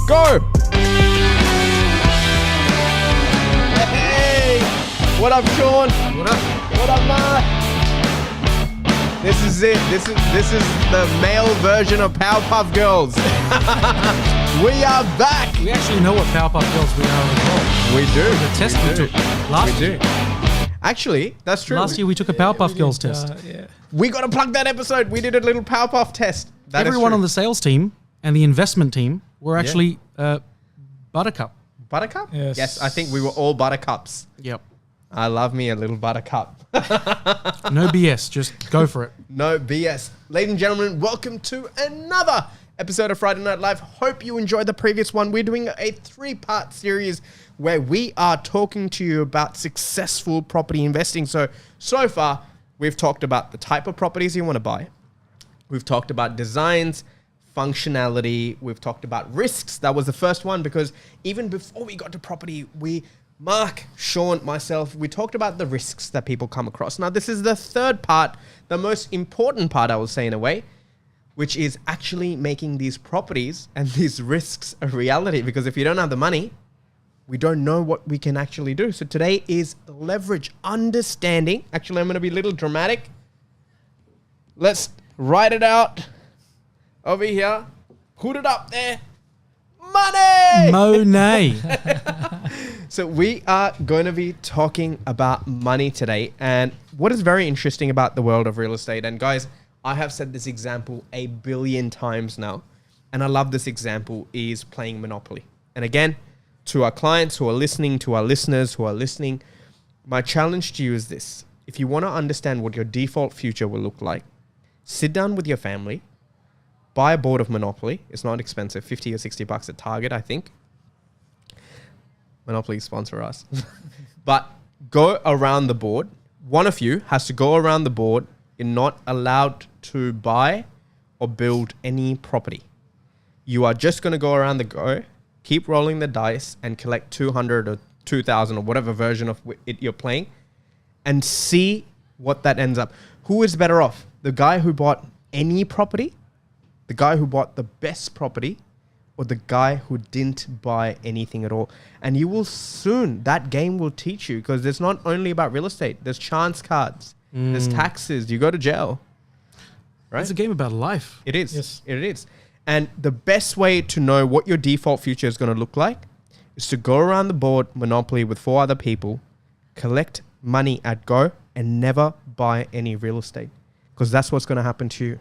Go! Hey! What up, Sean? What up? What up, Mark? This is it. This is the male version of Powerpuff Girls. We are back. We actually know what Powerpuff Girls we are as well. We do. The test we took last year. Actually, that's true. Last year we took a Powerpuff Girls test. We got to plug that episode. We did a little Powerpuff test. That Everyone on the sales team and the investment team were actually Buttercup. Buttercup? Yes. I think we were all Buttercups. Yep. I love me a little Buttercup. No BS. Just go for it. No BS. Ladies and gentlemen, welcome to another episode of Friday Night Live. Hope you enjoyed the previous one. We're doing a 3-part series where we are talking to you about successful property investing. So far, we've talked about the type of properties you want to buy. We've talked about designs, functionality. We've talked about risks. That was the first one because even before we got to property, Mark, Sean, myself, we talked about the risks that people come across. Now, this is the third part, the most important part, I will say in a way, which is actually making these properties and these risks a reality. Because if you don't have the money, we don't know what we can actually do. So today is leverage, understanding. Actually, I'm going to be a little dramatic. Let's write it out over here. Put it up there. Money! Monet. So we are going to be talking about money today. And what is very interesting about the world of real estate, and guys, I have said this example 1 billion times now, and I love this example, is playing Monopoly. And again, to our clients who are listening, to our listeners who are listening, my challenge to you is this. If you want to understand what your default future will look like, sit down with your family, buy a board of Monopoly. It's not expensive, 50 or 60 bucks at Target, I think. Monopoly sponsor us. But go around the board. One of you has to go around the board. You're not allowed to buy or build any property. You are just going to go around the go, keep rolling the dice and collect 200 or 2,000 or whatever version of it you're playing and see what that ends up. Who is better off? The guy who bought any property, the guy who bought the best property, or the guy who didn't buy anything at all? And you will soon, that game will teach you, because it's not only about real estate. There's chance cards. There's taxes. You go to jail. Right? It's a game about life. It is. Yes. It is. And the best way to know what your default future is going to look like is to go around the board, Monopoly, with 4 other people, collect money at go, and never buy any real estate. Because that's what's going to happen to you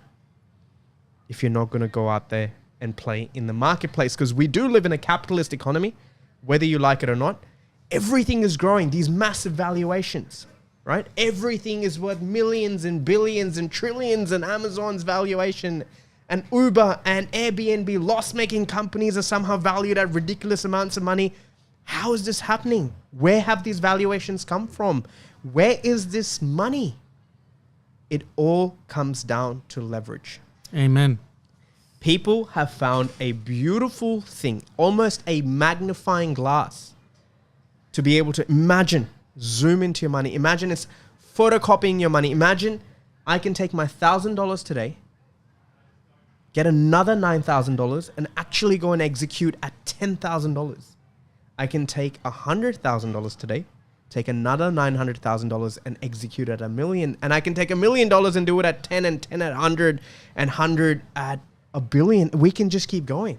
if you're not going to go out there and play in the marketplace. Because we do live in a capitalist economy, whether you like it or not. Everything is growing, these massive valuations, right? Everything is worth millions and billions and trillions, and Amazon's valuation and Uber and Airbnb, loss-making companies, are somehow valued at ridiculous amounts of money. How is this happening? Where have these valuations come from? Where is this money? It all comes down to leverage. Amen. People have found a beautiful thing, almost a magnifying glass, to be able to imagine, zoom into your money. Imagine it's photocopying your money. Imagine I can take my $1,000 today, get another $9,000 and actually go and execute at $10,000. I can take $100,000 today, take another $900,000 and execute at $1 million. And I can take $1 million and do it at 10 and 10 at 100 and 100 at $1 billion. We can just keep going.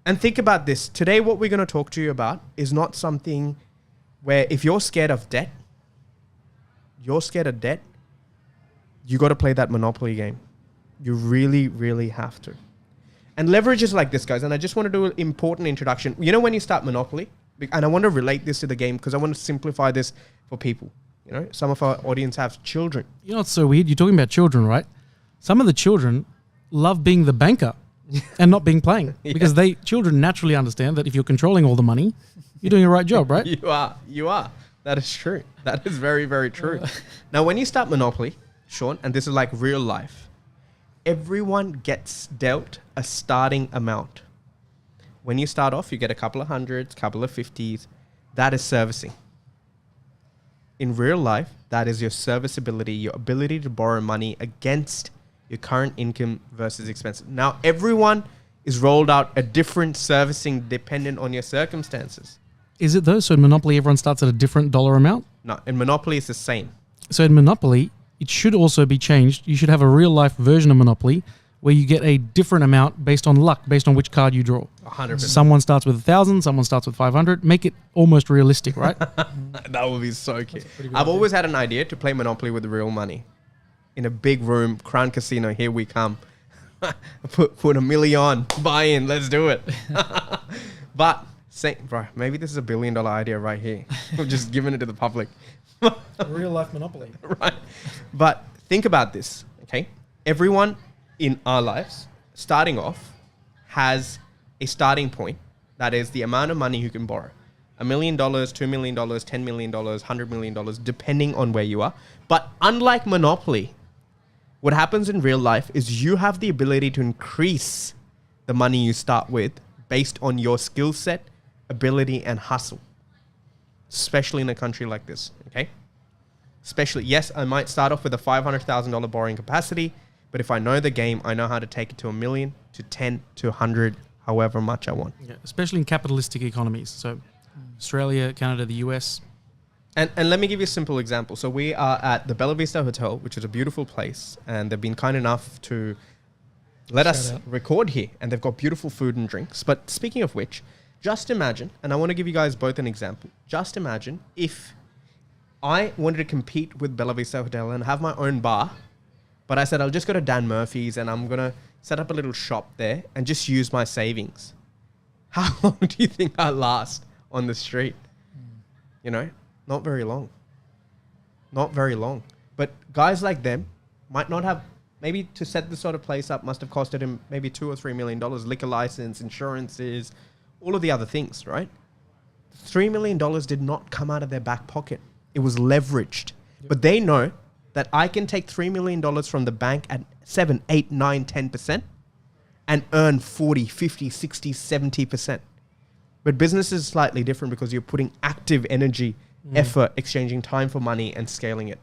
And think about this. Today, what we're going to talk to you about is not something where if you're scared of debt, you got to play that Monopoly game. You really, really have to. And leverage is like this, guys. And I just want to do an important introduction. You know, when you start Monopoly, and I want to relate this to the game because I want to simplify this for people. You know, some of our audience have children. You know what's so weird? You're talking about children, right? Some of the children love being the banker and not being playing because children naturally understand that if you're controlling all the money, you're doing the right job, right? You are. That is true. That is very, very true. Now, when you start Monopoly, Sean, and this is like real life, everyone gets dealt a starting amount. When you start off, you get a couple of hundreds, couple of 50s. That is servicing. In real life, that is your serviceability, your ability to borrow money against your current income versus expenses. Now, everyone is rolled out a different servicing dependent on your circumstances. Is it though? So in Monopoly, everyone starts at a different dollar amount? No, in Monopoly, it's the same. So in Monopoly, it should also be changed. You should have a real life version of Monopoly where you get a different amount based on luck, based on which card you draw. 100%. Someone starts with 1,000, someone starts with 500. Make it almost realistic, right? That would be so cute. I've always had an idea to play Monopoly with real money. In a big room, Crown Casino, here we come. put $1 million, buy in, let's do it. But, bro, maybe this is $1 billion idea right here. I'm just giving it to the public. Real life Monopoly. Right. But think about this, okay? Everyone in our lives, starting off, has a starting point. That is the amount of money you can borrow. $1 million, $2 million, $10 million, $100 million, depending on where you are. But unlike Monopoly, what happens in real life is you have the ability to increase the money you start with based on your skill set, ability, and hustle. Especially in a country like this, okay? Especially, yes, I might start off with a $500,000 borrowing capacity, but if I know the game, I know how to take it to $1 million, to 10, to 100, however much I want. Yeah, especially in capitalistic economies. So Australia, Canada, the US. And let me give you a simple example. So we are at the Bella Vista Hotel, which is a beautiful place, and they've been kind enough to let us record here, and they've got beautiful food and drinks. But speaking of which, just imagine, and I want to give you guys both an example. Just imagine if I wanted to compete with Bella Vista Hotel and have my own bar, but I said I'll just go to Dan Murphy's and I'm going to set up a little shop there and just use my savings. How long do you think I last on the street? You know, not very long. Not very long. But guys like them might not have, maybe to set this sort of place up must have costed him maybe $2 or $3 million, liquor license, insurances, all of the other things, right? $3 million did not come out of their back pocket. It was leveraged. Yep. But they know that I can take $3 million from the bank at 7, 8, 9, 10% and earn 40, 50, 60, 70%. But business is slightly different because you're putting active energy, effort, exchanging time for money and scaling it.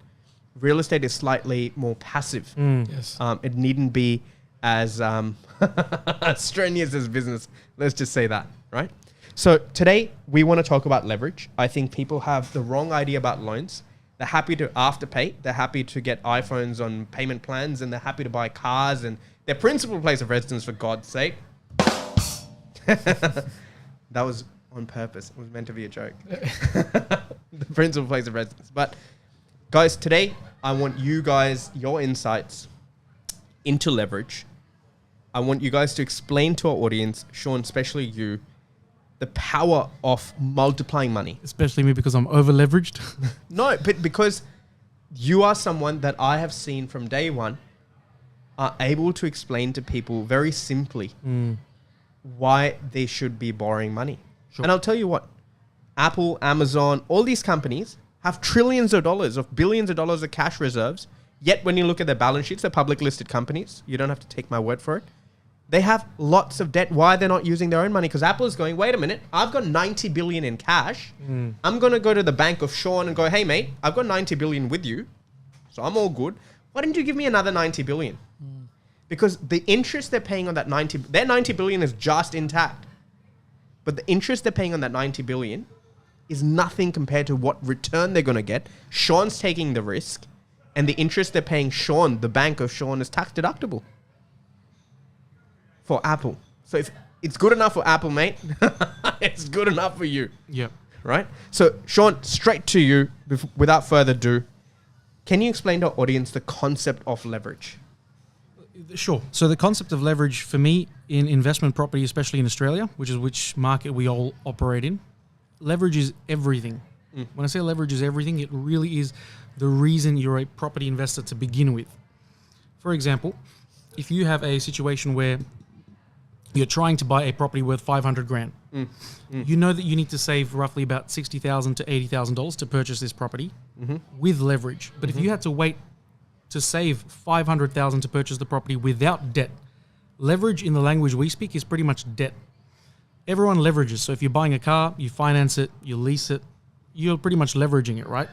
Real estate is slightly more passive. Yes. It needn't be as strenuous as business. Let's just say that, right? So today we want to talk about leverage. I think people have the wrong idea about loans. They're happy to afterpay. They're happy to get iPhones on payment plans, and they're happy to buy cars and their principal place of residence, for God's sake. That was on purpose. It was meant to be a joke. The principal place of residence. But guys, today I want you guys, your insights into leverage. I want you guys to explain to our audience, Sean, especially you, the power of multiplying money. Especially me because I'm over leveraged. No, but because you are someone that I have seen from day one are able to explain to people very simply why they should be borrowing money. Sure. And I'll tell you what, Apple, Amazon, all these companies have trillions of dollars, of billions of dollars of cash reserves. Yet when you look at their balance sheets, they're public listed companies. You don't have to take my word for it. They have lots of debt. Why they're not using their own money? Because Apple is going, wait a minute, I've got 90 billion in cash. I'm going to go to the bank of Sean and go, hey mate, I've got 90 billion with you. So I'm all good. Why didn't you give me another 90 billion? Because the interest they're paying on that their 90 billion is just intact. But the interest they're paying on that 90 billion is nothing compared to what return they're going to get. Sean's taking the risk, and the interest they're paying Sean, the bank of Sean, is tax deductible. For Apple. So if it's good enough for Apple, mate, it's good enough for you. Yep. Right? So, Sean, straight to you, without further ado, can you explain to our audience the concept of leverage? Sure. So the concept of leverage for me in investment property, especially in Australia, which market we all operate in, leverage is everything. When I say leverage is everything, it really is the reason you're a property investor to begin with. For example, if you have a situation where you're trying to buy a property worth 500 grand, you know that you need to save roughly about $60,000 to $80,000 to purchase this property with leverage. But if you had to wait to save $500,000 to purchase the property without debt, leverage in the language we speak is pretty much debt. Everyone leverages. So if you're buying a car, you finance it, you lease it, you're pretty much leveraging it, right?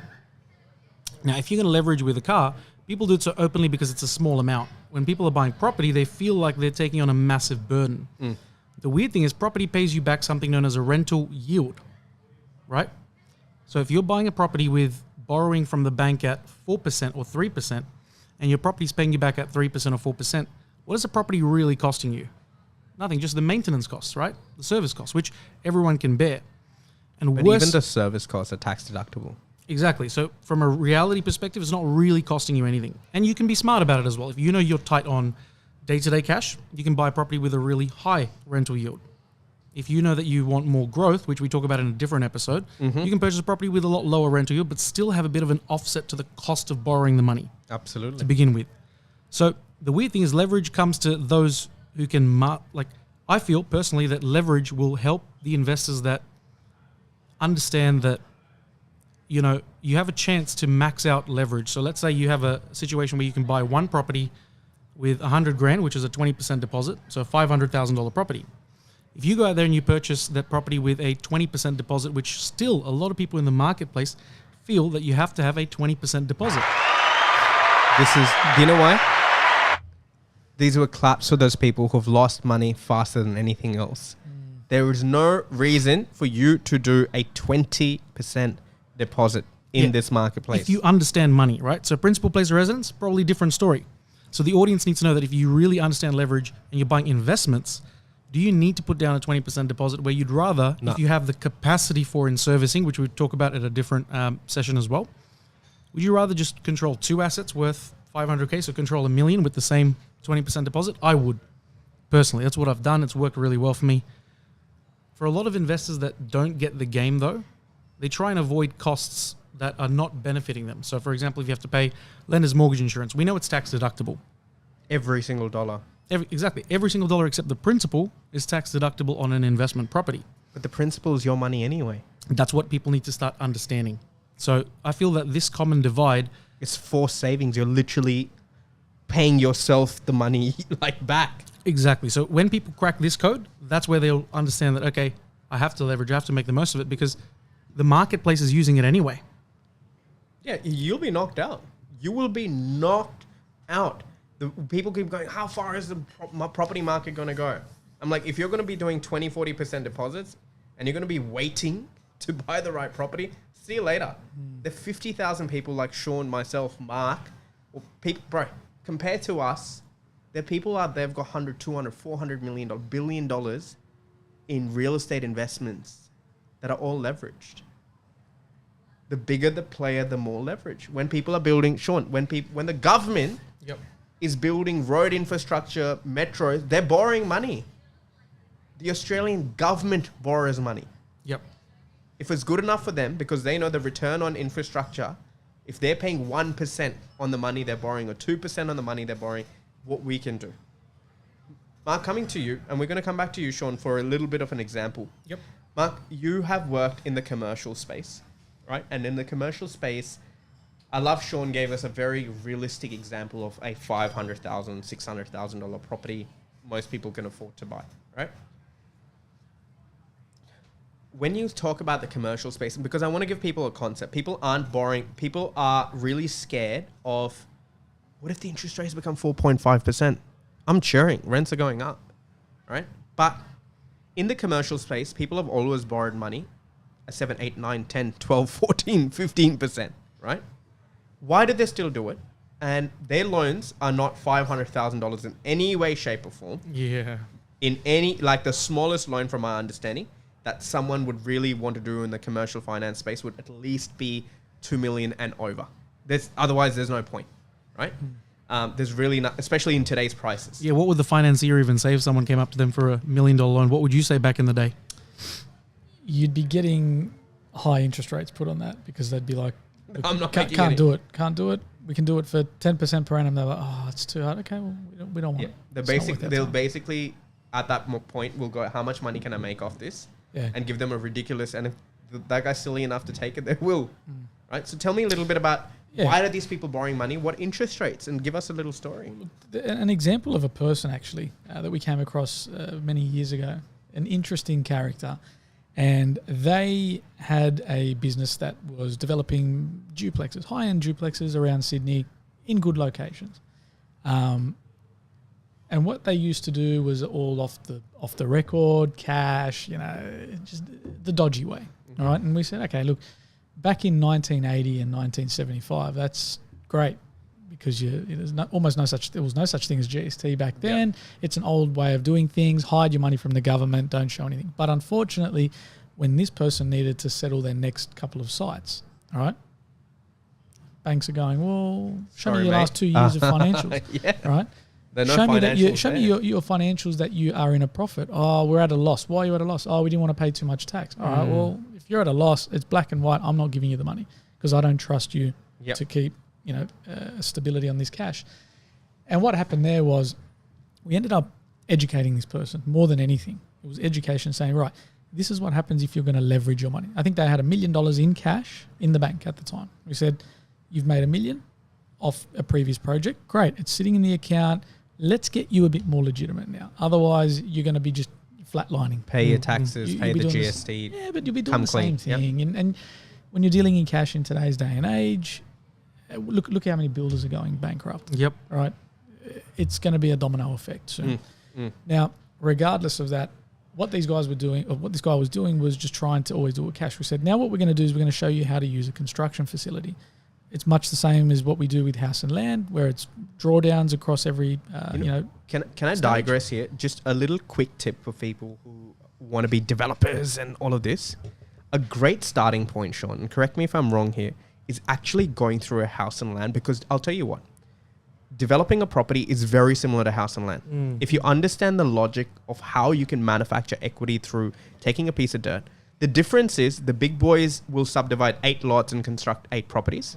Now, if you're going to leverage with a car, people do it so openly because it's a small amount. when people are buying property, they feel like they're taking on a massive burden. The weird thing is property pays you back something known as a rental yield, right? So if you're buying a property with borrowing from the bank at 4% or 3%, and your property's paying you back at 3% or 4%, what is the property really costing you? Nothing, just the maintenance costs, right? The service costs, which everyone can bear. And But even the service costs are tax deductible. Exactly. So from a reality perspective, it's not really costing you anything. And you can be smart about it as well. If you know you're tight on day-to-day cash, you can buy a property with a really high rental yield. If you know that you want more growth, which we talk about in a different episode, you can purchase a property with a lot lower rental yield, but still have a bit of an offset to the cost of borrowing the money. Absolutely. To begin with. So the weird thing is leverage comes to those who can, I feel personally that leverage will help the investors that understand that, you know, you have a chance to max out leverage. So let's say you have a situation where you can buy one property with 100 grand, which is a 20% deposit, so a $500,000 property. If you go out there and you purchase that property with a 20% deposit, which still a lot of people in the marketplace feel that you have to have a 20% deposit. Do you know why? These were claps for those people who've lost money faster than anything else. There is no reason for you to do a 20% deposit in this marketplace. If you understand money, right? So principal place of residence, probably different story. So the audience needs to know that if you really understand leverage and you're buying investments, do you need to put down a 20% deposit where you'd rather, if you have the capacity for in servicing, which we'll talk about at a different session as well, would you rather just control 2 assets worth 500K, so control $1 million with the same 20% deposit? I would, personally. That's what I've done. It's worked really well for me. For a lot of investors that don't get the game, though, they try and avoid costs that are not benefiting them. So, for example, if you have to pay lender's mortgage insurance, we know it's tax deductible. Every single dollar. Every single dollar except the principal is tax deductible on an investment property. But the principal is your money anyway. That's what people need to start understanding. So I feel that this common divide... It's forced savings. You're literally paying yourself the money back. Exactly. So when people crack this code, that's where they'll understand that, okay, I have to leverage, I have to make the most of it because the marketplace is using it anyway. Yeah, you'll be knocked out. You will be knocked out. The people keep going, how far is the property market going to go? I'm like, if you're going to be doing 20, 40% deposits and you're going to be waiting to buy the right property, see you later. The 50,000 people like Sean, myself, Mark, or people, bro, compared to us, there are people out there who've got 100, 200, 400 million, $1 billion in real estate investments that are all leveraged. The bigger the player, the more leverage. When people are building, Sean, when the government is building road infrastructure, metros, they're borrowing money. The Australian government borrows money. Yep. If it's good enough for them, because they know the return on infrastructure, if they're paying 1% on the money they're borrowing or 2% on the money they're borrowing, what we can do. Mark, coming to you, and we're going to come back to you, Sean, for a little bit of an example. Yep. Mark, you have worked in the commercial space, right? And in the commercial space, I love Sean gave us a very realistic example of a $500,000, $600,000 property most people can afford to buy, right? When you talk about the commercial space, because I want to give people a concept, people aren't borrowing, people are really scared of, what if the interest rates become 4.5%? I'm cheering, rents are going up, right? But in the commercial space, people have always borrowed money at 7, 8, 9, 10, 12, 14, 15%, right? Why do they still do it? And their loans are not $500,000 in any way, shape or form. Yeah. In any, like the smallest loan from my understanding that someone would really want to do in the commercial finance space would at least be 2 million and over. Otherwise there's no point, right? There's really not, especially in today's prices. Yeah, what would the financier even say if someone came up to them for $1 million loan? What would you say back in the day? You'd be getting high interest rates put on that because they'd be like, I'm not can't do it. We can do it for 10% per annum. They're like, oh, it's too hard. Okay, well, we don't want it. They'll basically at that point will go, how much money can I make off this? Yeah. And give them a ridiculous, and if that guy's silly enough to take it, they will. Right? So tell me a little bit about why are these people borrowing money? What interest rates? And give us a little story. An example of a person actually that we came across many years ago, an interesting character. And they had a business that was developing duplexes, high-end duplexes around Sydney in good locations. And what they used to do was all off the record, cash, just the dodgy way. Mm-hmm. All right. And we said, okay, look, back in 1980 and 1975, that's great because there was no such thing as GST back then. Yep. It's an old way of doing things. Hide your money from the government. Don't show anything. But unfortunately, when this person needed to settle their next couple of sites, all right, banks are going, well, show me your last 2 years of financials. Yeah. All right. Show me your financials that you are in a profit. Oh, we're at a loss. Why are you at a loss? Oh, we didn't want to pay too much tax. All right, well, if you're at a loss, it's black and white. I'm not giving you the money because I don't trust you to keep, stability on this cash. And what happened there was we ended up educating this person more than anything. It was education saying, right, this is what happens if you're going to leverage your money. I think they had $1 million in cash in the bank at the time. We said, you've made $1 million off a previous project. Great. It's sitting in the account. Let's get you a bit more legitimate now. Otherwise, you're going to be just flatlining. Pay your taxes, pay the GST. Yeah, but you'll be doing the same thing. Yep. And when you're dealing in cash in today's day and age, look how many builders are going bankrupt. Yep. Right? It's going to be a domino effect soon. Now, regardless of that, what these guys were doing, or what this guy was doing, was just trying to always do it with cash. We said, now what we're going to do is we're going to show you how to use a construction facility. It's much the same as what we do with house and land, where it's drawdowns across every, Can I digress here? Just a little quick tip for people who want to be developers and all of this. A great starting point, Sean, and correct me if I'm wrong here, is actually going through a house and land, because I'll tell you what, developing a property is very similar to house and land. If you understand the logic of how you can manufacture equity through taking a piece of dirt, the difference is the big boys will subdivide 8 lots and construct 8 properties.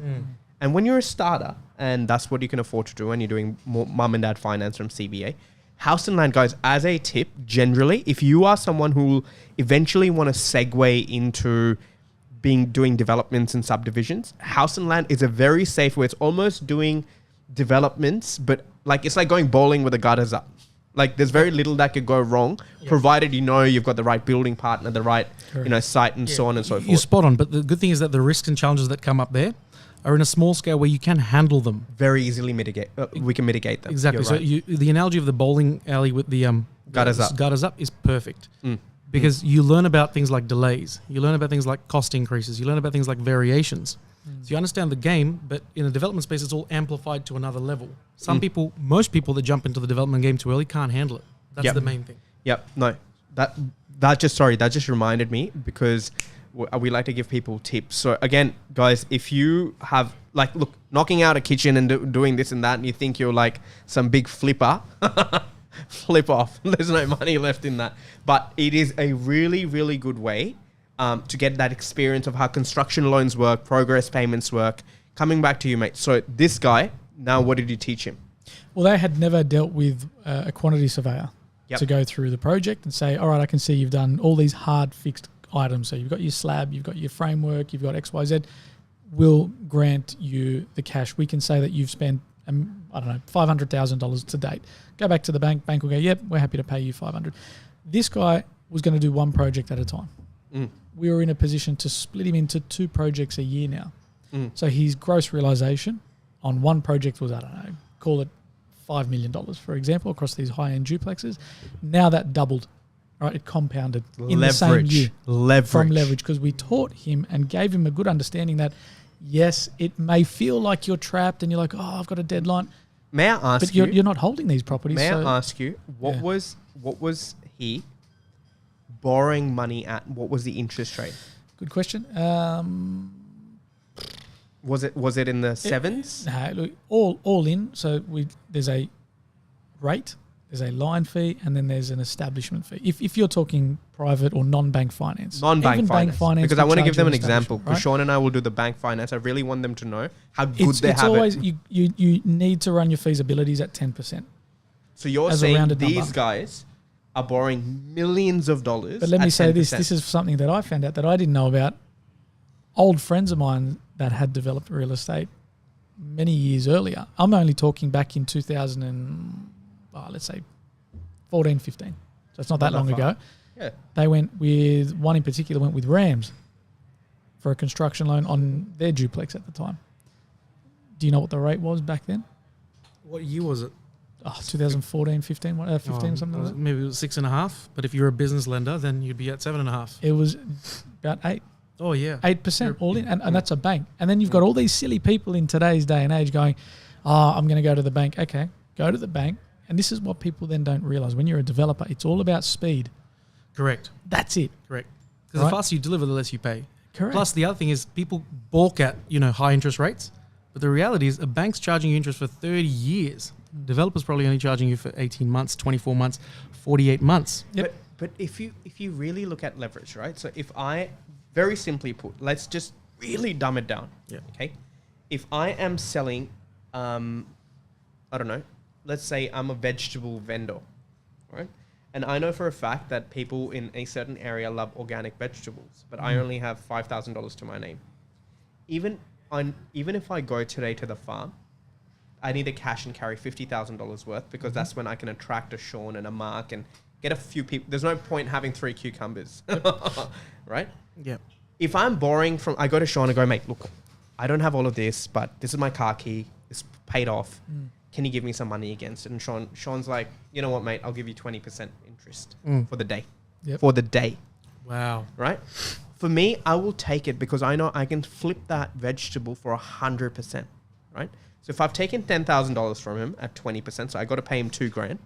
And when you're a starter, and that's what you can afford to do, and you're doing more mum and dad finance from CBA, house and land, guys, as a tip, generally, if you are someone who will eventually want to segue into doing developments and subdivisions, house and land is a very safe way. It's almost doing developments, but it's like going bowling with the gutters up. Like, there's very little that could go wrong, provided you've got the right building partner, the right site, and so on and so forth. You're spot on, but the good thing is that the risks and challenges that come up there are in a small scale where you can handle them. Very easily mitigate. We can mitigate them. Exactly. So the analogy of the bowling alley with the gutters up is perfect. Because you learn about things like delays. You learn about things like cost increases. You learn about things like variations. So you understand the game, but in a development space, it's all amplified to another level. Most people that jump into the development game too early can't handle it. That's the main thing. Yep. No, that just reminded me, because we like to give people tips. So again, guys, if you have knocking out a kitchen and doing this and that, and you think you're like some big flipper, flip off. There's no money left in that. But it is a really, really good way to get that experience of how construction loans work, progress payments work. Coming back to you, mate. So this guy, now what did you teach him? Well, they had never dealt with a quantity surveyor to go through the project and say, all right, I can see you've done all these hard fixed items. So you've got your slab, you've got your framework, you've got XYZ. We'll grant you the cash. We can say that you've spent, $500,000 to date. Go back to the bank. Bank will go, yep, we're happy to pay you $500,000. This guy was going to do one project at a time. We were in a position to split him into 2 projects a year now. So his gross realization on one project was, call it $5 million, for example, across these high-end duplexes. Now that doubled, right? It compounded in the same year. From leverage, because we taught him and gave him a good understanding that, yes, it may feel like you're trapped and you're like, I've got a deadline. May I ask you? But you're not holding these properties. May I ask you, what was he borrowing money at? What was the interest rate? Good question. Was it in the 7s? No, look, all in. So there's a rate, there's a line fee, and then there's an establishment fee. If you're talking private or non-bank finance. Non-bank finance. Because I want to give them an example. Right? Sean and I will do the bank finance. I really want them to know how good they have it's always, you need to run your feasibilities at 10%. So you're saying these guys are borrowing millions of dollars. But let me say this is something that I found out that I didn't know about. Old friends of mine that had developed real estate many years earlier. I'm only talking back in 2000 and, let's say 14, 15. So it's not that long ago. Yeah. They went with, one in particular went with Rams for a construction loan on their duplex at the time. Do you know what the rate was back then? What year was it? 2014, 15, 15 something like that. Maybe it was 6.5. But if you're a business lender, then you'd be at 7.5. It was about 8. Oh yeah, 8% all in, and that's a bank. And then you've got all these silly people in today's day and age going, "Oh, I'm going to go to the bank." Okay, go to the bank. And this is what people then don't realize: when you're a developer, it's all about speed. Correct. That's it. Correct. Because the faster you deliver, the less you pay. Correct. Plus, the other thing is people balk at high interest rates, but the reality is a bank's charging you interest for 30 years. Developers probably only charging you for 18 months, 24 months, 48 months. Yep. But if you really look at leverage, right? So if I, very simply put, let's just really dumb it down. Yeah. Okay. If I am selling, I don't know, let's say I'm a vegetable vendor, right? And I know for a fact that people in a certain area love organic vegetables, but I only have $5,000 to my name. Even if I go today to the farm, I need to cash and carry $50,000 worth because that's when I can attract a Sean and a Mark and get a few people. There's no point having 3 cucumbers, right? Yeah. If I'm borrowing from, I go to Sean and go, mate, look, I don't have all of this, but this is my car key. It's paid off. Can you give me some money against it? And Sean's like, you know what, mate? I'll give you 20% interest for the day. Yep. For the day. Wow. Right? For me, I will take it because I know I can flip that vegetable for 100%. Right? So if I've taken $10,000 from him at 20%, so I got to pay him $2,000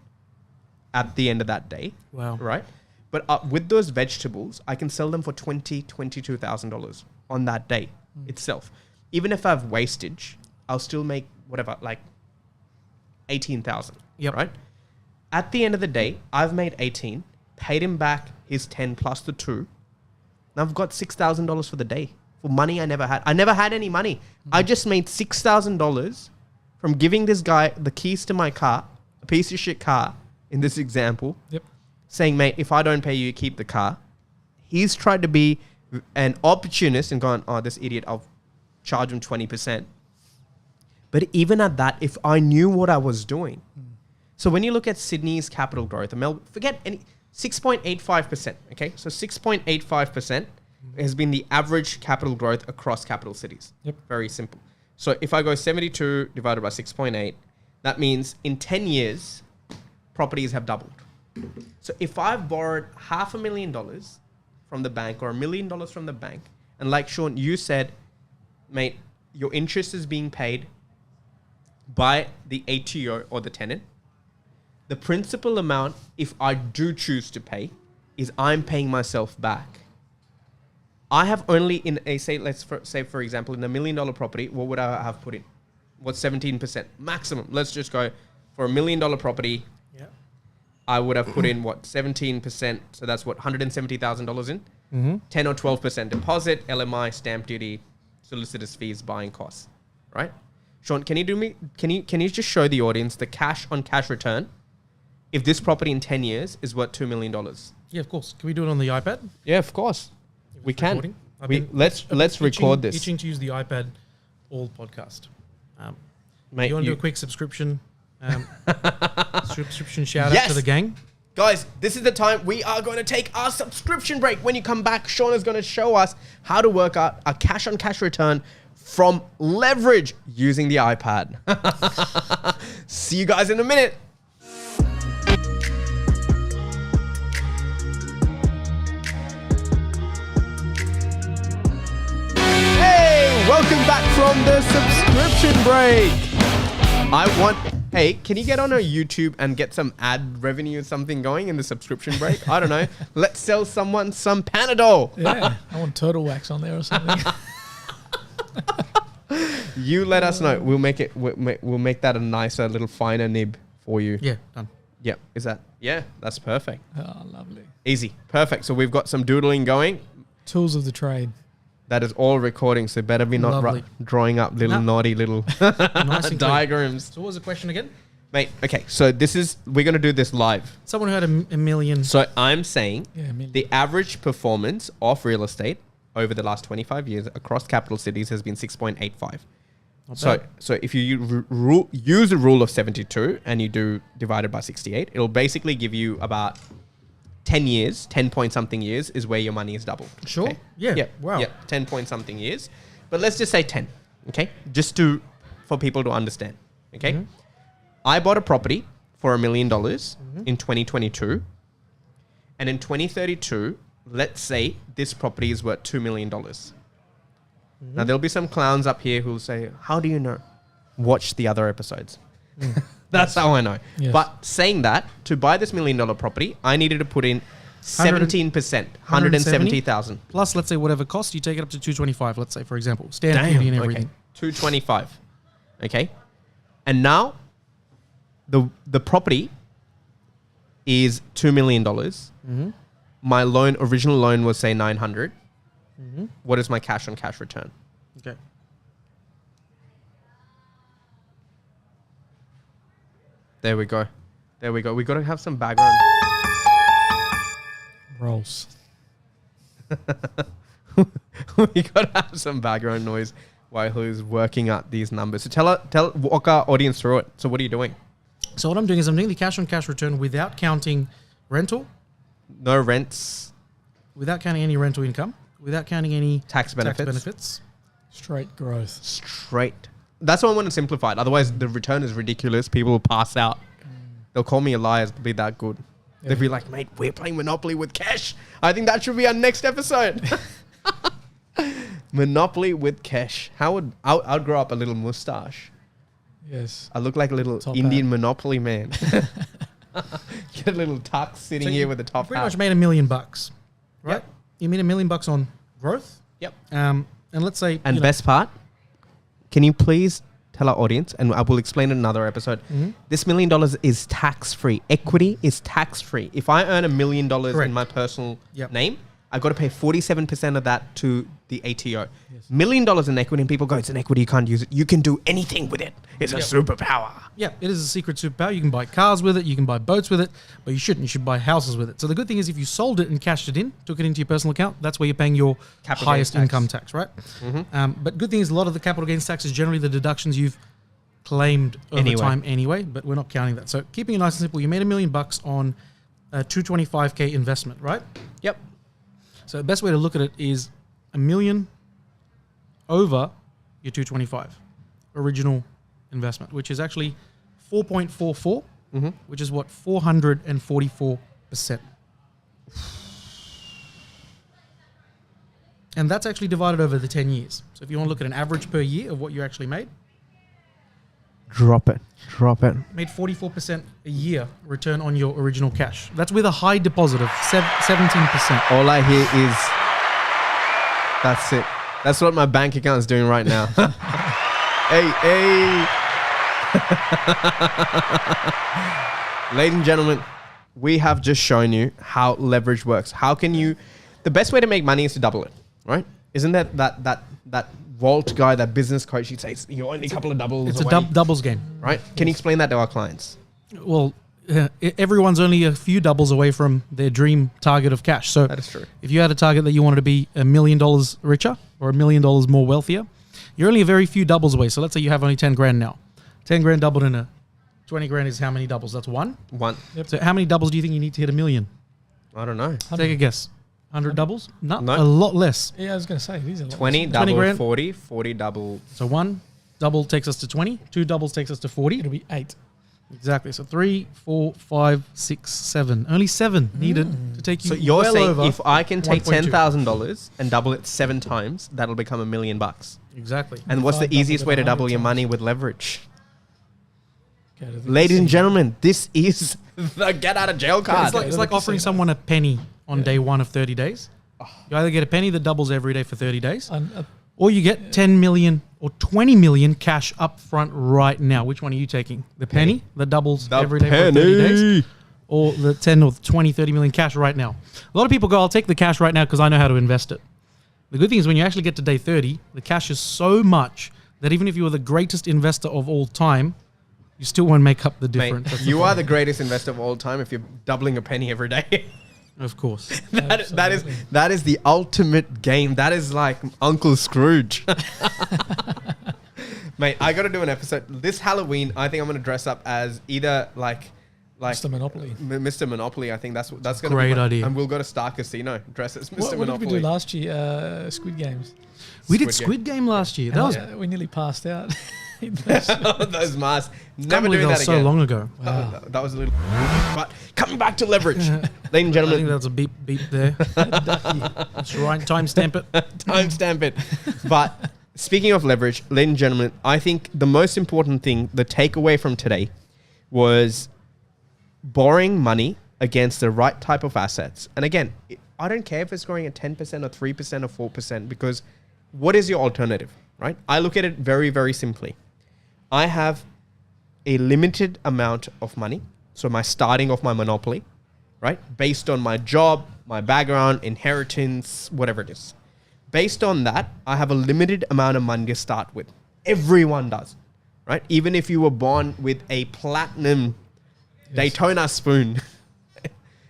at the end of that day. Wow. Right? But with those vegetables, I can sell them for $22,000 on that day itself. Even if I have wastage, I'll still make whatever, like 18,000. Yep. Right? At the end of the day, I've made 18, paid him back his 10 plus the 2. Now I've got $6,000 for the day for money I never had. I never had any money. I just made $6,000 from giving this guy the keys to my car, a piece of shit car in this example. Yep. Saying, mate, if I don't pay you, keep the car. He's tried to be an opportunist and gone, oh, this idiot, I'll charge him 20%. But even at that, if I knew what I was doing. So when you look at Sydney's capital growth, forget any 6.85%. Okay, so 6.85% has been the average capital growth across capital cities. Yep. Very simple. So if I go 72 divided by 6.8, that means in 10 years, properties have doubled. So if I've borrowed $500,000 from the bank or $1 million from the bank, and like Sean, you said, mate, your interest is being paid by the ATO or the tenant. The principal amount, if I do choose to pay, is I'm paying myself back. I have only in a, say for example, in a $1 million property, what would I have put in? What's 17% maximum? Let's just go for $1 million property. Yeah. I would have put in what 17%. So that's what $170,000 in. 10 or 12% deposit, LMI, stamp duty, solicitors fees, buying costs. Right? Sean, can you just show the audience the cash on cash return if this property in 10 years is worth $2 million? Yeah, of course. Can we do it on the iPad? Yeah, of course. We can. Let's itching, record this. Itching to use the iPad all podcast. Mate, you want to do a quick subscription subscription shout out to the gang? Guys, this is the time we are going to take our subscription break. When you come back, Sean is going to show us how to work out a cash on cash return from leverage using the iPad. See you guys in a minute. Welcome back from the subscription break. Hey, can you get on a YouTube and get some ad revenue or something going in the subscription break? I don't know. Let's sell someone some Panadol. Yeah, I want turtle wax on there or something. You let us know. We'll make it. We'll make that a nicer, little finer nib for you. Yeah, done. Yeah, is that? Yeah, that's perfect. Oh, lovely. Easy, perfect. So we've got some doodling going. Tools of the trade. That is all recording, so better be not drawing up little naughty little Nice diagrams. So what was the question again? Mate, okay, so we're going to do this live. Someone who had a million. So I'm saying million. The average performance of real estate over the last 25 years across capital cities has been 6.85. So if you use the rule of 72 and you do divided by 68, it'll basically give you about 10 years, 10 point something years is where your money is doubled. Sure. Okay? Yeah. Wow. Yeah, 10 point something years. But let's just say 10, okay? For people to understand, okay? I bought a property for $1 million in 2022. And in 2032, let's say this property is worth $2 million. Now, there'll be some clowns up here who'll say, how do you know? Watch the other episodes. That's how I know. Yes. But saying that, to buy this $1 million property, I needed to put in 17%, 170,000. Plus, let's say whatever cost, you take it up to 225, let's say, for example. Stamp duty and everything. Okay. 225. Okay. And now the property is $2 million. My original loan was say 900. What is my cash on cash return? Okay. There we go. We got to have some background. Rolls. We got to have some background noise while he's working out these numbers. So walk our audience through it. So what are you doing? So what I'm doing is I'm doing the cash on cash return without counting rental. No rents. Without counting any rental income. Without counting any Tax benefits. Straight growth. Straight. That's why I want to simplify it. Otherwise, the return is ridiculous. People will pass out. They'll call me a liar. It'll be that good. Yeah. They'll be like, mate, we're playing Monopoly with cash. I think that should be our next episode. Monopoly with cash. I'd grow up a little mustache. Yes. I look like a little Top Indian hat. Monopoly man. Get a little tux sitting here with a top pretty hat. much made $1 million, right? Yep. You made $1 million on growth. Yep. And let's say, And best part, can you please tell our audience, and I will explain in another episode, this $1 million is tax-free. Equity is tax-free. If I earn $1 million in my personal name, I've got to pay 47% of that to the ATO. Yes. $1 million in equity, and people go, it's an equity, you can't use it. You can do anything with it. It's a superpower. Yeah, it is a secret superpower. You can buy cars with it, you can buy boats with it, but you shouldn't. You should buy houses with it. So the good thing is if you sold it and cashed it in, took it into your personal account, that's where you're paying your Capital highest gains tax. income tax, right? But good thing is a lot of the capital gains tax is generally the deductions you've claimed over time anyway, but we're not counting that. So keeping it nice and simple, you made $1 million on a 225K investment, right? Yep. So the best way to look at it is $1 million over your 225 original investment, which is actually 4.44, which is what 444%. And that's actually divided over the 10 years. So if you want to look at an average per year of what you actually made, Drop it. made 44% a year return on your original cash. That's with a high deposit of 17%. All I hear is, that's it. That's what my bank account is doing right now. Hey. Ladies and gentlemen, we have just shown you how leverage works. How can you... The best way to make money is to double it, right? Isn't that vault guy, that business coach, he'd say, you're only a couple of doubles It's away, a doubles game. right? Can you explain that to our clients? Well, everyone's only a few doubles away from their dream target of cash. So That is true. if you had a target that you wanted to be $1 million richer or $1 million more wealthier, you're only a very few doubles away. So let's say you have only 10 grand now. 10 grand doubled in a 20 grand is how many doubles? That's one. Yep. So how many doubles do you think you need to hit $1 million? I don't know. Take a guess. 100 doubles? No, No. a lot less. Yeah, I was going to say, these are 20 20 double, grand. 40 double. So one double takes us to 20. Two doubles takes us to 40. It'll be 8. Exactly. So 3, 4, 5, 6, 7. Only 7 needed to take you So you're well saying over if I can take 1.2. $10,000 and double it 7 times, that'll become $1 million. Exactly. And what's If I the easiest doubled way it to double 100 your times. money with leverage? Go to the Ladies and casino. gentlemen, this is the get out of jail card. It's like offering someone a penny on day 1 of 30 days. You either get a penny that doubles every day for 30 days, or you get 10 million or 20 million cash up front right now. Which one are you taking? The penny that doubles every day for 30 days, or the 10 or 20, 30 million cash right now? A lot of people go, I'll take the cash right now because I know how to invest it. The good thing is when you actually get to day 30, the cash is so much that even if you were the greatest investor of all time, you still won't make up the difference. Mate, That's the you are problem. the greatest investor of all time if you're doubling a penny every day. Of course. that is the ultimate game. That is like Uncle Scrooge. Mate, I got to do an episode. This Halloween, I think I'm going to dress up as either like Mr. Monopoly. Mr. Monopoly. I think that's going to be Great idea. And we'll go to Star Casino, dress as Mr. What did Monopoly. we do last year? Squid Games. We did Squid Game last year. That was We nearly passed out. Those masks. Can't Never believe doing that that was again. so long ago. Oh, that was a little. But coming back to leverage, ladies and I think gentlemen, that's a beep there. That's right. Timestamp it. timestamp it. But speaking of leverage, ladies and gentlemen, I think the most important thing, the takeaway from today, was borrowing money against the right type of assets. And again, I don't care if it's growing at 10% or 3% or 4%, because what is your alternative, right? I look at it very, very simply. I have a limited amount of money. So my starting of my monopoly, right? Based on my job, my background, inheritance, whatever it is. Based on that, I have a limited amount of money to start with. Everyone does, right? Even if you were born with a platinum Daytona spoon,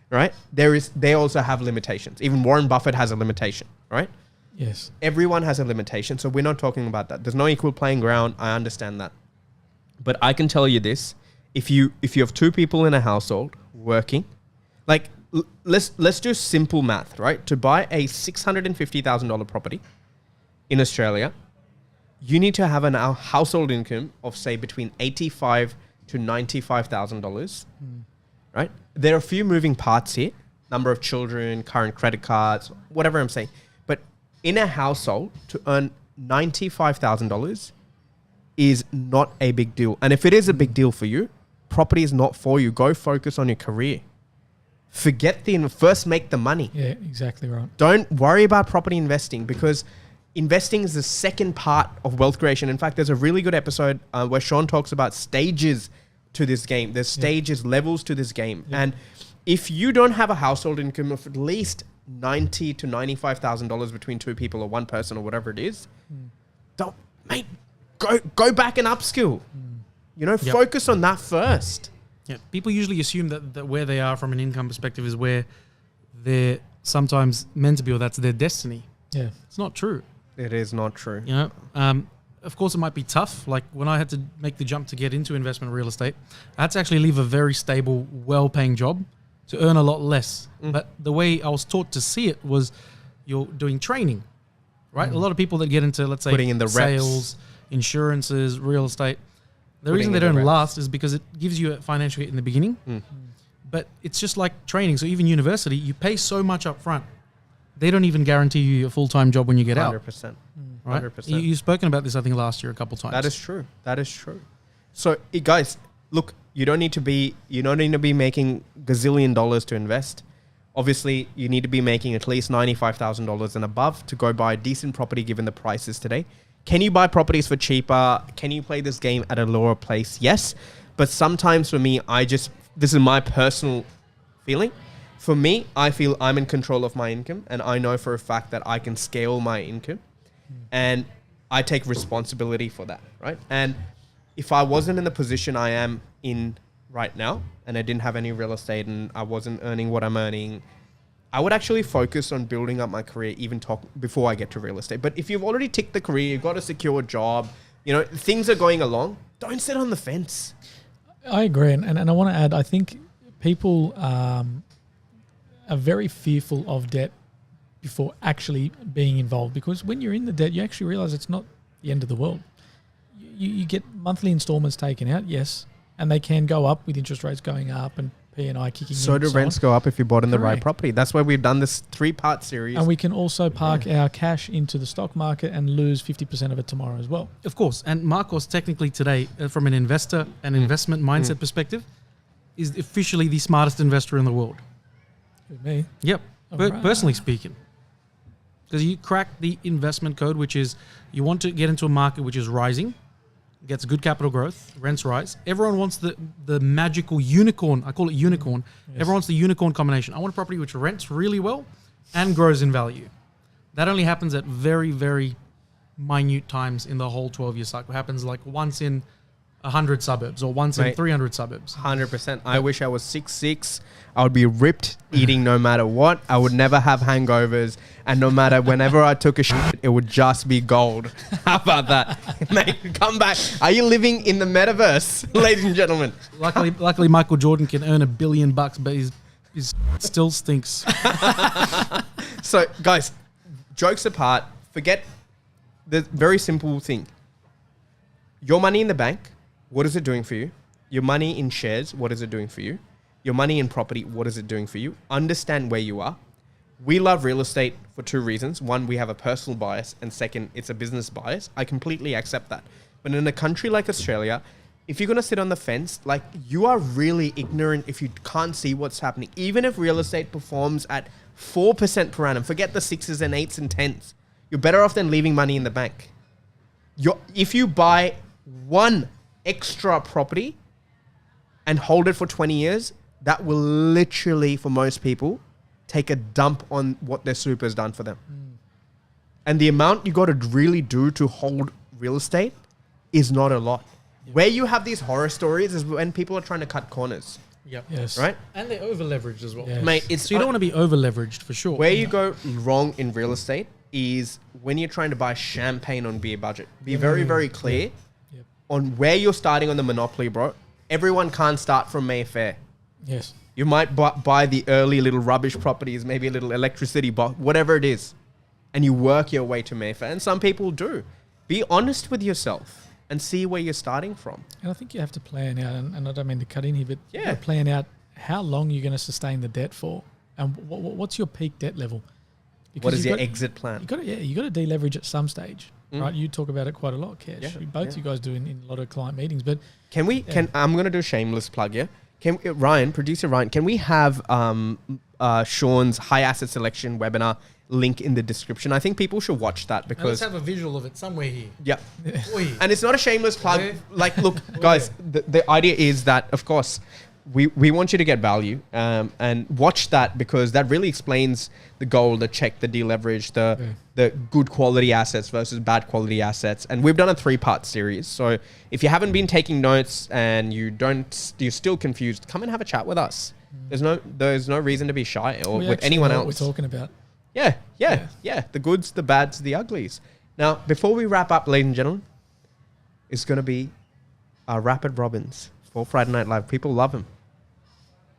right? They also have limitations. Even Warren Buffett has a limitation, right? Yes. Everyone has a limitation. So we're not talking about that. There's no equal playing ground. I understand that. But I can tell you this. If you have two people in a household working, like let's do simple math, right? To buy a $650,000 property in Australia, you need to have a household income of say between $85,000 to $95,000, right? There are a few moving parts here, number of children, current credit cards, whatever I'm saying. But in a household, to earn $95,000 is not a big deal. And if it is a big deal for you, property is not for you. Go focus on your career. Forget first make the money. Yeah, exactly right. Don't worry about property investing, because investing is the second part of wealth creation. In fact, there's a really good episode where Sean talks about stages to this game. There's stages, levels to this game. Yeah. And if you don't have a household income of at least $90,000 to $95,000 between two people or one person or whatever it is, don't, mate, go back and upskill. Focus on that first. Yeah, people usually assume that where they are from an income perspective is where they're sometimes meant to be, or that's their destiny. Yeah, it's not true. It is not true. Of course, it might be tough. Like when I had to make the jump to get into investment real estate, I had to actually leave a very stable, well-paying job to earn a lot less. But the way I was taught to see it was you're doing training, right? A lot of people that get into, let's say, putting in the sales, insurances, real estate, the reason they don't last is because it gives you a financial hit in the beginning. But it's just like training. So even university, you pay so much up front. They don't even guarantee you a full-time job when you get 100%. out. 100%. Right? 100%. You've spoken about this, I think, last year a couple of times. That is true. That is true. So, guys, look, you don't need to be making gazillion dollars to invest. Obviously, you need to be making at least $95,000 and above to go buy a decent property given the prices today. Can you buy properties for cheaper? Can you play this game at a lower place? Yes. But sometimes for me, this is my personal feeling. For me, I feel I'm in control of my income, and I know for a fact that I can scale my income, and I take responsibility for that, right? And if I wasn't in the position I am in right now, and I didn't have any real estate and I wasn't earning what I'm earning, I would actually focus on building up my career before I get to real estate. But if you've already ticked the career, you've got a secure job, things are going along, don't sit on the fence. I agree. And I want to add, I think people are very fearful of debt before actually being involved, because when you're in the debt, you actually realize it's not the end of the world. You get monthly installments taken out, yes, and they can go up with interest rates going up and P&I kicking in. So do rents go up if you bought in the right property. That's why we've done this 3-part series. And we can also park our cash into the stock market and lose 50% of it tomorrow as well. Of course. And Marcos, technically today, from an investor and investment mindset perspective, is officially the smartest investor in the world. With me? Yep. Personally speaking. Because you crack the investment code, which is you want to get into a market which is rising, gets good capital growth, rents rise. Everyone wants the magical unicorn. I call it unicorn. Yes. Everyone wants the unicorn combination. I want a property which rents really well and grows in value. That only happens at very, very minute times in the whole 12-year cycle. It happens like once in 100 suburbs or once in 300 suburbs. 100%. I wish I was 6'6". I would be ripped, eating no matter what. I would never have hangovers. And no matter whenever I took a shit, it would just be gold. How about that? Mate, come back. Are you living in the metaverse, ladies and gentlemen? Luckily, Michael Jordan can earn $1 billion, but his still stinks. So, guys, jokes apart, forget the very simple thing. Your money in the bank, what is it doing for you? Your money in shares, what is it doing for you? Your money in property, what is it doing for you? Understand where you are. We love real estate for two reasons. One, we have a personal bias, and second, it's a business bias. I completely accept that. But in a country like Australia, if you're going to sit on the fence, like, you are really ignorant if you can't see what's happening. Even if real estate performs at 4% per annum, forget the 6s and 8s and 10s. You're better off than leaving money in the bank. If you buy one extra property and hold it for 20 years, that will literally, for most people, take a dump on what their super has done for them. And the amount you got to really do to hold real estate is not a lot. Where you have these horror stories is when people are trying to cut corners. Yep. Yes. Right? And they're over leveraged as well. Yes. Mate, So you don't want to be over leveraged for sure. where you go wrong in real estate is when you're trying to buy champagne on beer budget. Be very, very clear Yep. on where you're starting on the monopoly, bro. Everyone can't start from Mayfair. Yes. You might buy the early little rubbish properties, maybe a little electricity box, whatever it is, and you work your way to Mayfair. And some people do. Be honest with yourself and see where you're starting from. And I think you have to plan out, and I don't mean to cut in here, but you Yeah. gotta plan out how long you're going to sustain the debt for, and what's your peak debt level. Because What is you've your got- exit plan? You got to deleverage at some stage, right? You talk about it quite a lot, Kesh. Yeah, Both you guys do in a lot of client meetings, but I'm going to do a shameless plug here. Producer Ryan, can we have Sean's high asset selection webinar link in the description? I think people should watch that Now because let's have a visual of it somewhere here. yeah. Oi. And it's not a shameless plug. Okay. Like, look, guys, the idea is that, of course, we want you to get value and watch that because that really explains the goal, the check, the deleverage, the good quality assets versus bad quality assets. And we've done a 3-part series. So if you haven't been taking notes and you're still confused, come and have a chat with us. There's no reason to be shy or we with actually anyone know else. what we're talking about. Yeah. The goods, the bads, the uglies. Now, before we wrap up, ladies and gentlemen, it's going to be our Rapid Robins for Friday Night Live. People love him.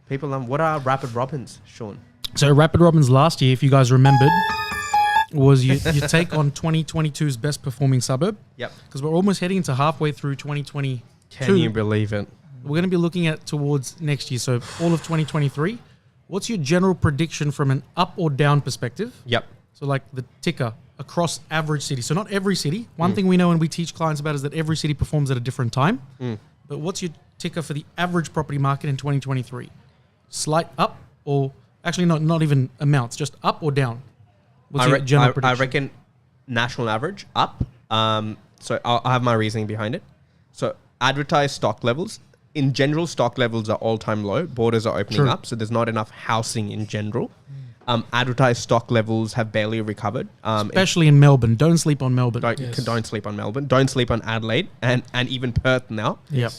People love him. What are Rapid Robins, Sean? So Rapid Robins last year, if you guys remembered, was you take on 2022's best performing suburb. Yep. Because we're almost heading into halfway through 2022. Can you believe it? We're going to be looking at towards next year. So all of 2023. What's your general prediction from an up or down perspective? Yep. So like the ticker across average cities. So not every city. One thing we know and we teach clients about is that every city performs at a different time. But what's your ticker for the average property market in 2023? Slight up or actually not even amounts, just up or down? What's your general prediction? I reckon national average up. So I have my reasoning behind it. So advertised stock levels. In general, stock levels are all-time low. Borders are opening up, so there's not enough housing in general. Advertised stock levels have barely recovered. Especially in Melbourne. Don't sleep on Melbourne. Don't sleep on Melbourne. Don't sleep on Adelaide and even Perth now. Yep.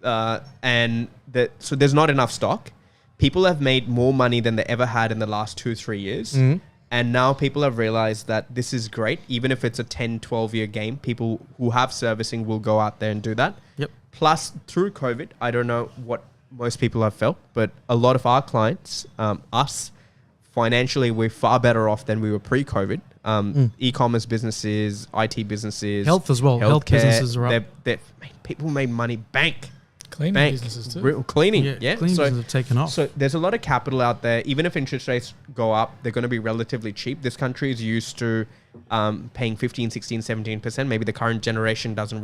So there's not enough stock. People have made more money than they ever had in the last 2-3 years. And now people have realized that this is great. Even if it's a 10, 12-year game, people who have servicing will go out there and do that. Yep. Plus, through COVID, I don't know what most people have felt, but a lot of our clients, us, financially, we're far better off than we were pre-COVID. E-commerce businesses, IT businesses. Health as well. Health businesses are up. People made money bank. Cleaning businesses too. Cleaning, Cleaning businesses have taken off. So there's a lot of capital out there. Even if interest rates go up, they're going to be relatively cheap. This country is used to paying 15, 16, 17%. Maybe the current generation doesn't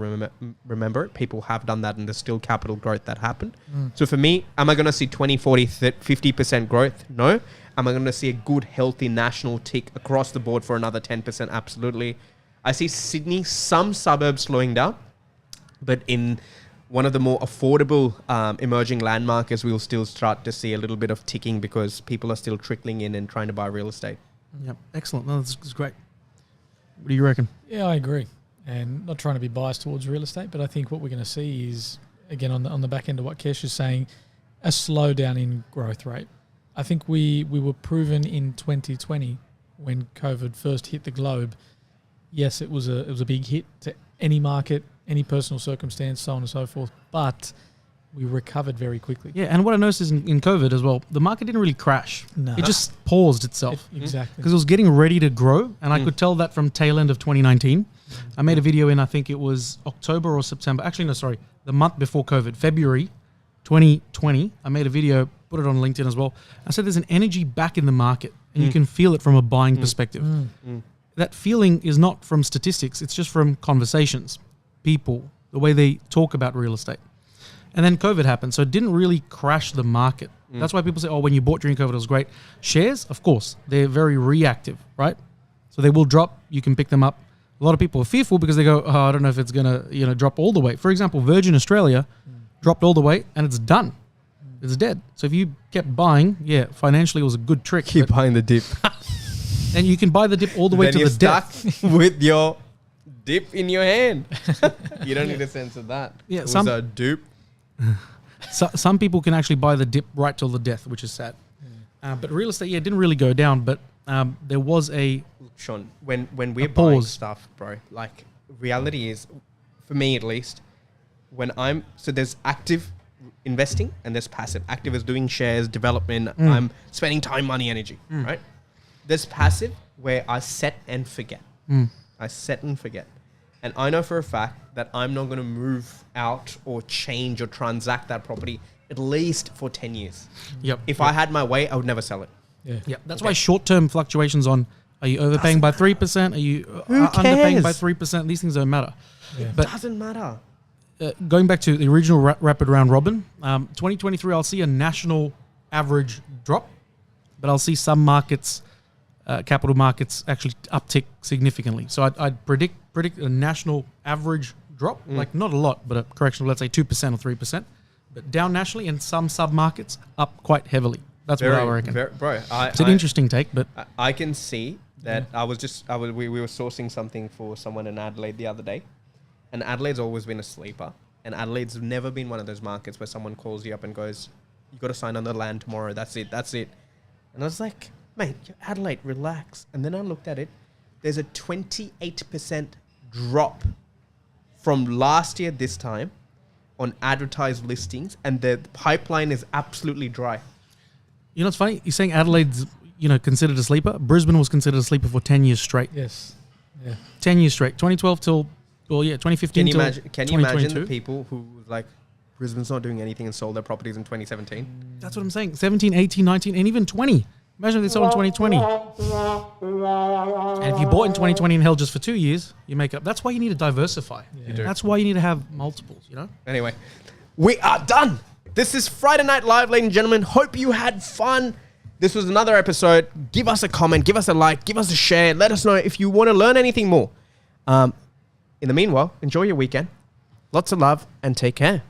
remember it. People have done that and there's still capital growth that happened. So for me, am I going to see 20, 40, 50% growth? No. Am I going to see a good, healthy national tick across the board for another 10%? Absolutely. I see Sydney, some suburbs slowing down, but in one of the more affordable emerging land markets, we'll still start to see a little bit of ticking because people are still trickling in and trying to buy real estate. Yep. Excellent. No, this is great. What do you reckon? Yeah, I agree. And not trying to be biased towards real estate, but I think what we're going to see is, again, on the back end of what Kesh is saying, a slowdown in growth rate. I think we were proven in 2020 when COVID first hit the globe. Yes, it was a big hit to any market, any personal circumstance, so on and so forth. But we recovered very quickly. Yeah, and what I noticed is in COVID as well, the market didn't really crash. No. It just paused itself. Exactly. Because it was getting ready to grow, and I could tell that from tail end of 2019. I made a video in, I think it was October or September. Actually, no, sorry. The month before COVID, February 2020. I made a video, put it on LinkedIn as well. I said there's an energy back in the market and you can feel it from a buying perspective. That feeling is not from statistics. It's just from conversations, people, the way they talk about real estate. And then COVID happened. So it didn't really crash the market. That's why people say, oh, when you bought during COVID, it was great. Shares, of course, they're very reactive, right? So they will drop. You can pick them up. A lot of people are fearful because they go, oh, I don't know if it's going to drop all the way. For example, Virgin Australia dropped all the way and it's done. It's dead. So if you kept buying, financially it was a good trick. Keep buying the dip. And you can buy the dip all the way to the depth. With your dip in your hand. You don't need a sense of that. Yeah, it was a dupe. So, some people can actually buy the dip right till the death, which is sad. But real estate, didn't really go down. But there was a... Look, Sean, when we're buying stuff, bro, like reality is, for me at least, so there's active investing and there's passive. Active is doing shares, development. I'm spending time, money, energy, right? There's passive where I set and forget. I set and forget. And I know for a fact that I'm not going to move out or change or transact that property at least for 10 years. If I had my way, I would never sell it. That's why short-term fluctuations on, are you overpaying by 3%? Are you underpaying by 3%? These things don't matter. But it doesn't matter. Going back to the original rapid round robin, 2023, I'll see a national average drop, but I'll see some markets, capital markets, actually uptick significantly. So I'd predict a national average drop, like not a lot, but a correction of let's say 2% or 3%, but down nationally, and some sub-markets up quite heavily. That's what I reckon. It's an interesting take, but I can see that. We were sourcing something for someone in Adelaide the other day, and Adelaide's always been a sleeper, and Adelaide's never been one of those markets where someone calls you up and goes, "You got to sign on the land tomorrow. That's it. And I was like, mate, Adelaide, relax. And then I looked at it. There's a 28% drop from last year this time on advertised listings, and the pipeline is absolutely dry. You know what's funny? You're saying Adelaide's considered a sleeper. Brisbane was considered a sleeper for 10 years straight. Yes. Yeah. 10 years straight. 2012 till 2015 till 2022. Can you imagine the people who like Brisbane's not doing anything and sold their properties in 2017? That's what I'm saying. 17, 18, 19, and even 20. Imagine if they sold in 2020. And if you bought in 2020 and held just for 2 years, you make up. That's why you need to diversify. Yeah. That's why you need to have multiples, Anyway, we are done. This is Friday Night Live, ladies and gentlemen. Hope you had fun. This was another episode. Give us a comment, give us a like, give us a share. Let us know if you want to learn anything more. In the meanwhile, enjoy your weekend. Lots of love and take care.